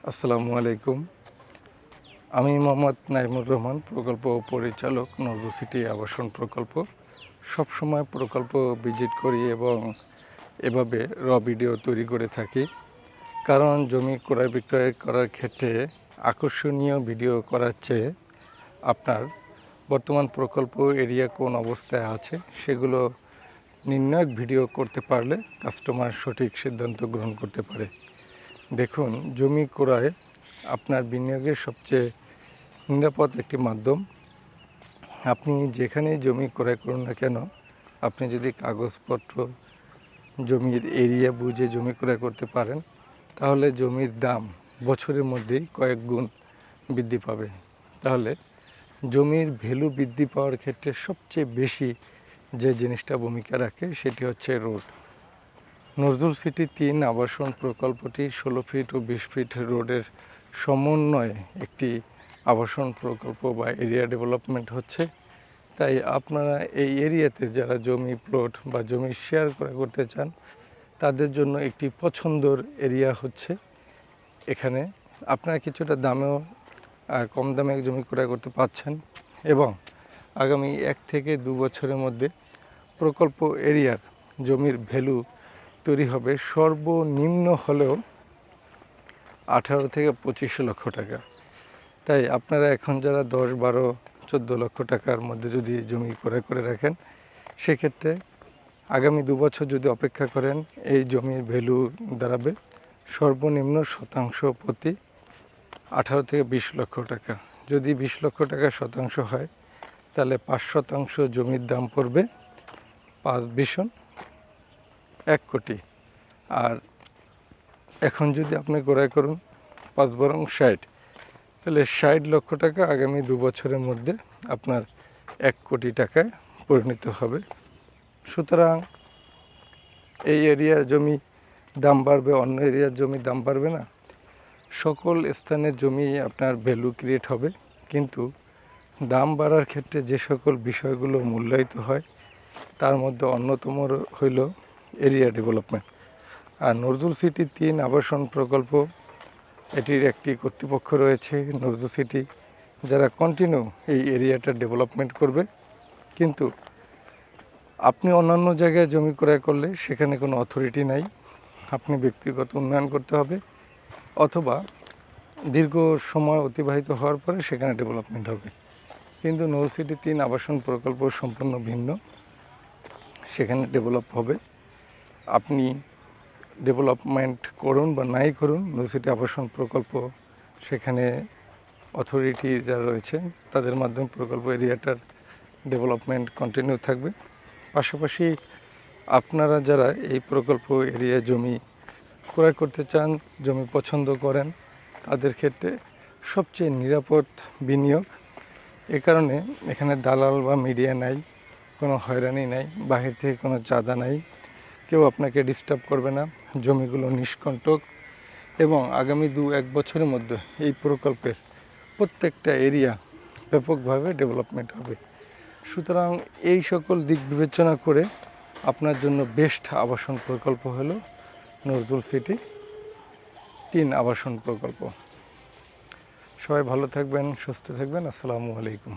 আসসালামু আলাইকুম। আমি মোহাম্মদ নাইমুর রহমান, প্রকল্প পরিচালক, নজরুল সিটি আবাসন প্রকল্প। সবসময় প্রকল্প ভিজিট করি এবং এভাবে ভিডিও তৈরি করে থাকি, কারণ জমি ক্রয় বিক্রয় করার ক্ষেত্রে আকর্ষণীয় ভিডিও করার চেয়ে আপনার বর্তমান প্রকল্প এরিয়া কোন অবস্থায় আছে সেগুলো নির্ণায়ক ভিডিও করতে পারলে কাস্টমার সঠিক সিদ্ধান্ত গ্রহণ করতে পারে। দেখুন, জমি ক্রয় আপনার বিনিয়োগের সবচেয়ে নিরাপদ একটি মাধ্যম। আপনি যেখানেই জমি ক্রয় করুন না কেন, আপনি যদি কাগজপত্র, জমির এরিয়া বুঝে জমি ক্রয় করতে পারেন, তাহলে জমির দাম বছরের মধ্যেই কয়েক গুণ বৃদ্ধি পাবে। তাহলে জমির ভ্যালু বৃদ্ধি পাওয়ার ক্ষেত্রে সবচেয়ে বেশি যে জিনিসটা ভূমিকা রাখে সেটি হচ্ছে রোড। নজরুল সিটি ৩ আবাসন প্রকল্পটি ১৬ ফিট ও ২০ ফিট রোডের সমন্বয়ে একটি আবাসন প্রকল্প বা এরিয়া ডেভেলপমেন্ট হচ্ছে। তাই আপনারা এই এরিয়াতে যারা জমি প্লট বা জমি শেয়ার করতে চান, তাদের জন্য একটি পছন্দর এরিয়া হচ্ছে এখানে। আপনারা কিছুটা দামেও কম দামে জমি ক্রয় করতে পারছেন এবং আগামী ১ থেকে ২ বছরের মধ্যে প্রকল্প এরিয়ার জমির ভ্যালু তৈরি হবে সর্বনিম্ন হলেও ১৮ থেকে ২৫ লক্ষ টাকা। তাই আপনারা এখন যারা ১০, ১২, ১৪ লক্ষ টাকার মধ্যে যদি জমি ক্রয় করে রাখেন, সেক্ষেত্রে আগামী ২ বছর যদি অপেক্ষা করেন, এই জমির ভ্যালু দাঁড়াবে সর্বনিম্ন শতাংশ প্রতি ১৮ থেকে ২০ লক্ষ টাকা। যদি ২০ লক্ষ টাকা শতাংশ হয়, তাহলে ৫% জমির দাম পড়বে ১ কোটি। আর এখন যদি আপনি ক্রয় করুন ৫ বরং ৬০, তাহলে ৬০ লক্ষ টাকা আগামী ২ বছরের মধ্যে আপনার ১ কোটি টাকায় পরিণত হবে। সুতরাং এই এরিয়ার জমি দাম বাড়বে, অন্য এরিয়ার জমির দাম বাড়বে না। সকল স্থানের জমি আপনার ভ্যালু ক্রিয়েট হবে, কিন্তু দাম বাড়ার ক্ষেত্রে যে সকল বিষয়গুলো মূল্যায়িত হয়, তার মধ্যে অন্যতম হইল এরিয়া ডেভেলপমেন্ট। আর নজরুল সিটি ৩ আবাসন প্রকল্প, এটির একটি কর্তৃপক্ষ রয়েছে নজরুল সিটি, যারা কন্টিনিউ এই এরিয়াটা ডেভেলপমেন্ট করবে। কিন্তু আপনি অন্যান্য জায়গায় জমি ক্রয় করলে সেখানে কোনো অথরিটি নাই, আপনি ব্যক্তিগত উন্নয়ন করতে হবে, অথবা দীর্ঘ সময় অতিবাহিত হওয়ার পরে সেখানে ডেভেলপমেন্ট হবে। কিন্তু নজরুল সিটি ৩ আবাসন প্রকল্প সম্পূর্ণ ভিন্ন, সেখানে ডেভেলপ হবে। আপনি ডেভেলপমেন্ট করুন বা নাই করুন, নজরুল সিটি আবাসন প্রকল্প, সেখানে অথরিটি যারা রয়েছে তাদের মাধ্যমে প্রকল্প এরিয়াটার ডেভেলপমেন্ট কন্টিনিউ থাকবে। পাশাপাশি আপনারা যারা এই প্রকল্প এরিয়া জমি ক্রয় করতে চান, জমি পছন্দ করেন, তাদের ক্ষেত্রে সবচেয়ে নিরাপদ বিনিয়োগ। এ কারণে এখানে দালাল বা মিডিয়া নাই, কোনো হয়রানি নাই, বাহির থেকে কোনো চাঁদা নাই, কেউ আপনাকে ডিস্টার্ব করবে না। জমিগুলো নিষ্কণ্টক এবং আগামী ২-১ বছরের মধ্যে এই প্রকল্পের প্রত্যেকটা এরিয়া ব্যাপকভাবে ডেভেলপমেন্ট হবে। সুতরাং এই সকল দিক বিবেচনা করে আপনার জন্য বেস্ট আবাসন প্রকল্প হলো নজরুল সিটি ৩ আবাসন প্রকল্প। সবাই ভালো থাকবেন, সুস্থ থাকবেন। আসসালামু আলাইকুম।